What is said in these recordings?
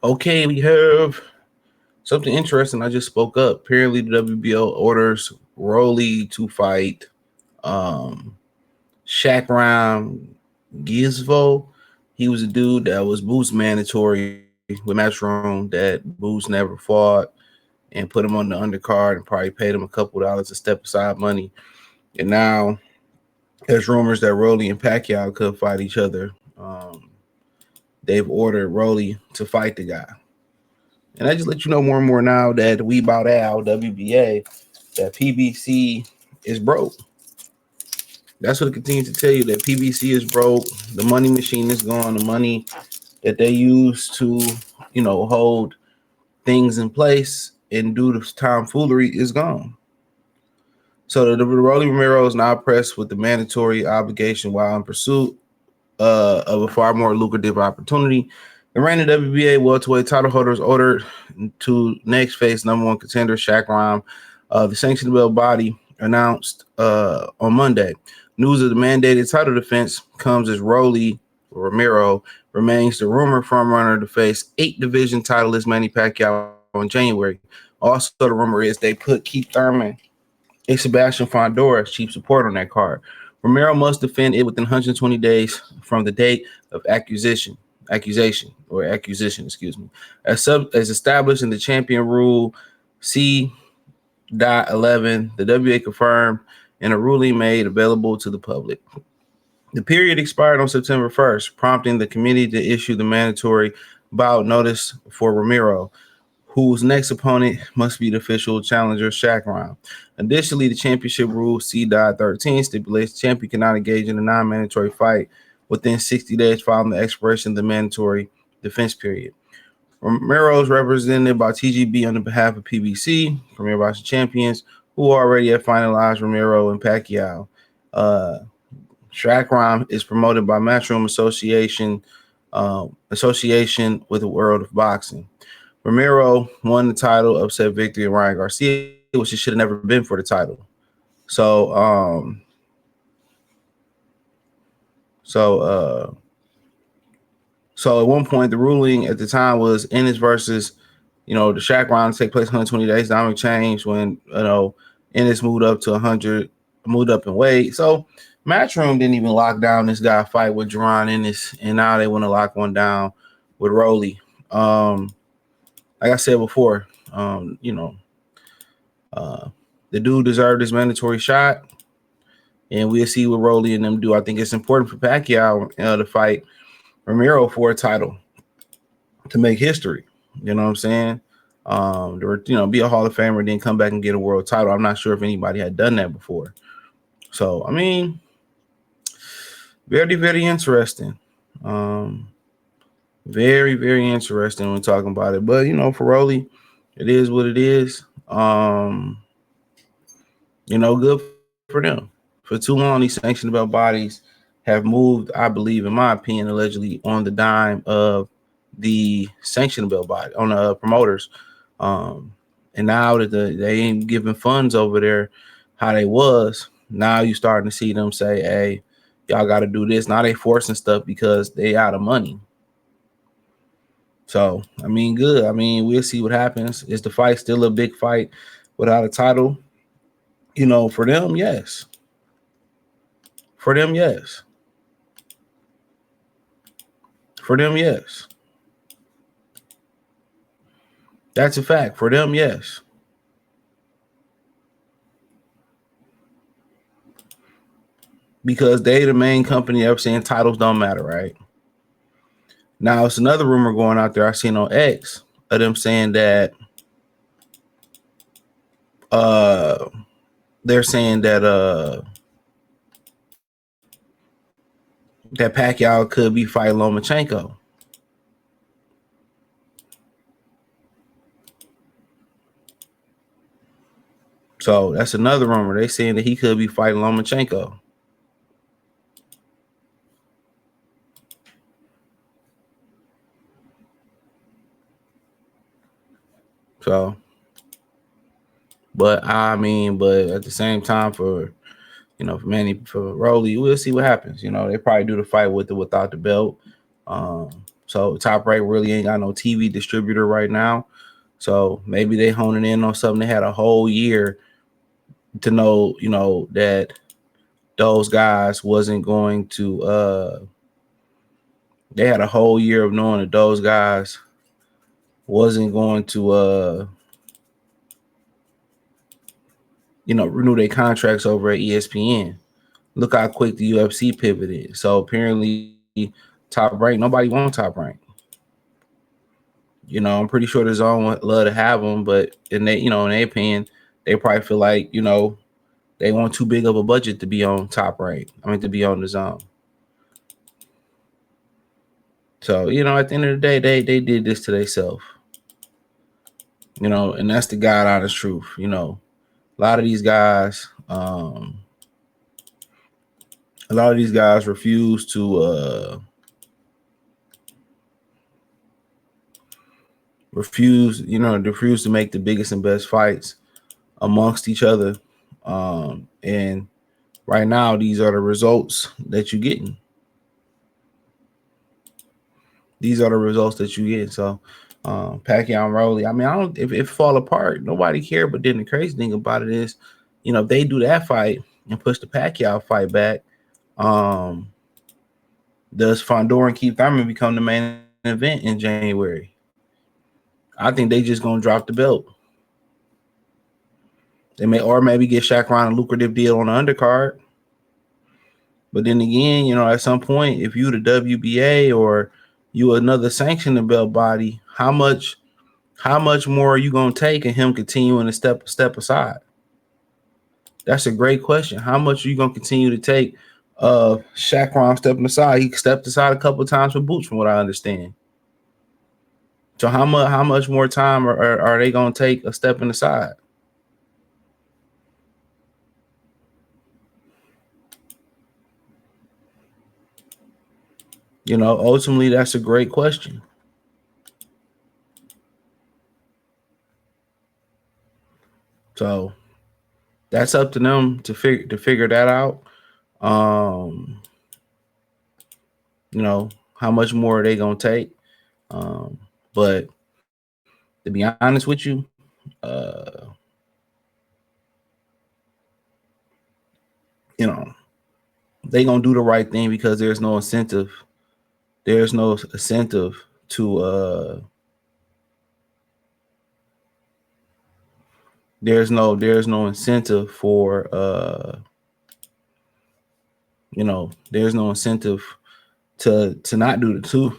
Okay, we have something interesting. I just spoke up. Apparently, the WBO orders Rolly to fight Shakhram Giyasov. He was a dude that was Boost mandatory with Matchroom that Boost never fought and put him on the undercard and probably paid him a couple dollars to step aside money. And now there's rumors that Rolly and Pacquiao could fight each other. They've ordered Rolly to fight the guy. And I just let you know more and more now that we bought out WBA, that PBC is broke. That's what it continues to tell you, that PBC is broke. The money machine is gone. The money that they use to, hold things in place and do the tomfoolery is gone. So the Rolly Romero is now pressed with the mandatory obligation while in pursuit of a far more lucrative opportunity. The reigning WBA welterweight title holders ordered to next face number one contender Shakhram. The sanctioning belt body announced on Monday. News of the mandated title defense comes as Romero remains the rumored frontrunner to face 8 division titleist Manny Pacquiao in January. Also, the rumor is they put Keith Thurman and Sebastian Fondor as chief support on that card. Romero must defend it within 120 days from the date of accusation, excuse me. As established in the champion rule C.11, the WBA confirmed in a ruling made available to the public. The period expired on September 1st, prompting the committee to issue the mandatory bout notice for Romero, whose next opponent must be the official challenger, Shakhram. Additionally, the championship rule C.13 stipulates the champion cannot engage in a non-mandatory fight within 60 days following the expiration of the mandatory defense period. Romero is represented by TGB on behalf of PBC, Premier Boxing Champions, who already have finalized Romero and Pacquiao. Shakhram is promoted by Matchroom Association with the World of Boxing. Romero won the title, upset victory of Ryan Garcia, which he should have never been for the title. So at one point, the ruling at the time was Ennis versus, the Shaq round take place 120 days. Dynamic change when, Ennis moved up to 100, moved up in weight. So Matchroom didn't even lock down this guy fight with Jerron Ennis, and now they want to lock one down with Rolly. Like I said before, the dude deserved his mandatory shot, and we'll see what Rolly and them do. I think it's important for Pacquiao to fight Romero for a title to make history. You know what I'm saying? Be a Hall of Famer, then come back and get a world title. I'm not sure if anybody had done that before. So, I mean, very, very interesting. Very, very interesting when talking about it. But, for Rolly, it is what it is. Good for them. For too long, these sanctioned belt bodies have moved, I believe, in my opinion, allegedly on the dime of the sanctioned belt body, on the promoters. And now that they ain't giving funds over there how they was, now you starting to see them say, hey, y'all got to do this. Now they forcing stuff because they out of money. So, I mean, good. I mean, we'll see what happens. Is the fight still a big fight without a title? For them, yes. For them, yes. For them, yes. That's a fact. For them, yes. Because they the main company ever saying titles don't matter, right? Now, it's another rumor going out there I seen on X of them saying that they're saying that that Pacquiao could be fighting Lomachenko. So that's another rumor. They saying that he could be fighting Lomachenko. So, but at the same time, for Manny, for Rolly, we'll see what happens. They probably do the fight with or without the belt. So Top Rank really ain't got no TV distributor right now. So maybe they honing in on something. They had a whole year to know, that those guys wasn't going to they had a whole year of knowing that those guys wasn't going to renew their contracts over at ESPN. Look how quick the UFC pivoted. So apparently Top Rank, nobody wants Top Rank. I'm pretty sure the zone would love to have them, but in their opinion, they probably feel like, they want too big of a budget to be on Top Rank. I mean, to be on the zone. So, at the end of the day, they did this to themselves. And that's the God honest truth. A lot of these guys, refuse to refuse to make the biggest and best fights amongst each other. And right now, these are the results that you're getting. These are the results that you get. So, Pacquiao and Rolly, I mean, I don't, if it fall apart, nobody care. But then the crazy thing about it is, if they do that fight and push the Pacquiao fight back, does Fondor and Keith Thurman become the main event in January? I think they just gonna drop the belt. They maybe get Shakhram a lucrative deal on the undercard. But then again, at some point, if you the WBA or you another sanctioning belt body, how much more are you gonna take and him continuing to step aside? That's a great question. How much are you gonna continue to take Shakhram stepping aside? He stepped aside a couple of times with Boots, from what I understand. So how much more time are they gonna take a stepping aside? Ultimately, that's a great question. So that's up to them to figure that out. How much more are they gonna take? But to be honest with you, they gonna do the right thing because there's no incentive. There's no incentive to there's no incentive for there's no incentive to not do to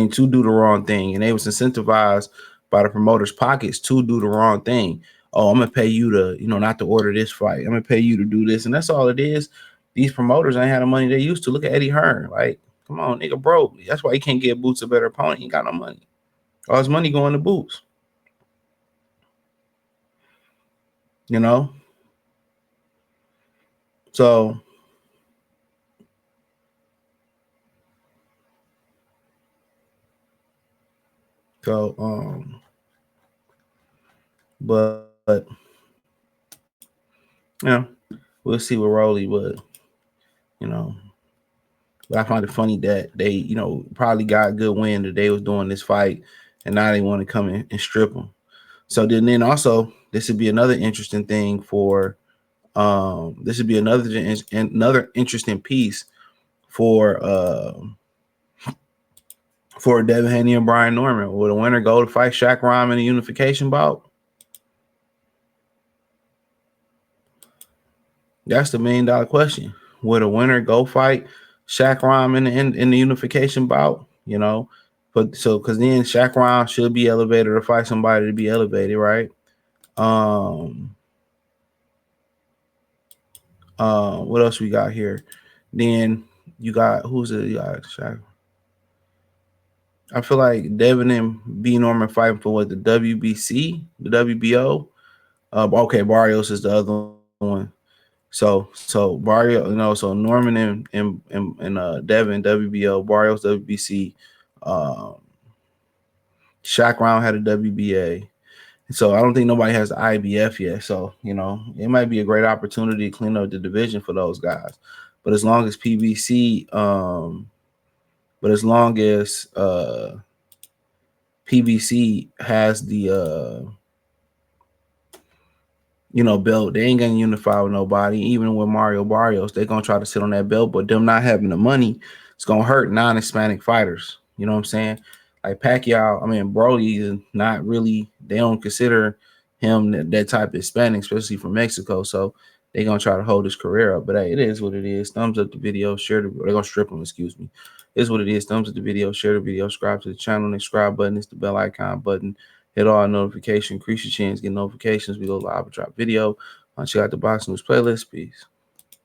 do the wrong thing. And they was incentivized by the promoters' pockets to do the wrong thing. Oh, I'm gonna pay you to, not to order this fight. I'm gonna pay you to do this. And that's all it is. These promoters ain't had the money they used to. Look at Eddie Hearn. Like, come on, nigga, broke. That's why he can't get Boots a better opponent. He ain't got no money. All his money going to Boots. So but we'll see with Rolly, but but I find it funny that they, probably got good wind that they was doing this fight, and now they want to come in and strip them. So then also this would be another interesting thing for this would be another interesting piece for Devin Haney and Brian Norman. Will the winner go to fight Shakhram in a unification bout? That's the $1 million question. Will the winner go fight Shakhram in the unification bout? But because then Shakhram should be elevated or fight somebody to be elevated, right? What else we got here? Then you got who's it? You got Shaq. I feel like Devin and B Norman fighting for what, the WBC, the WBO. Okay, Barrios is the other one. So Barrio, so Norman and Devin WBO, Barrios WBC, Shakhram had a WBA. So I don't think nobody has the IBF yet. So, it might be a great opportunity to clean up the division for those guys. But as long as PBC But as long as PBC has the belt, they ain't gonna unify with nobody. Even with Mario Barrios, they're gonna try to sit on that belt, but them not having the money, it's gonna hurt non-Hispanic fighters. You know what I'm saying? Like Pacquiao, I mean Brody is not really. They don't consider him that type of Hispanic, especially from Mexico. So they're gonna try to hold his career up. But hey, it is what it is. Thumbs up the video, share the. They're gonna strip him. Excuse me. It is what it is. Thumbs up the video, share the video, subscribe to the channel. The subscribe button is the bell icon button. Hit all notifications, increase your chance, get notifications. We go live and drop video. Check out the Box News playlist. Peace.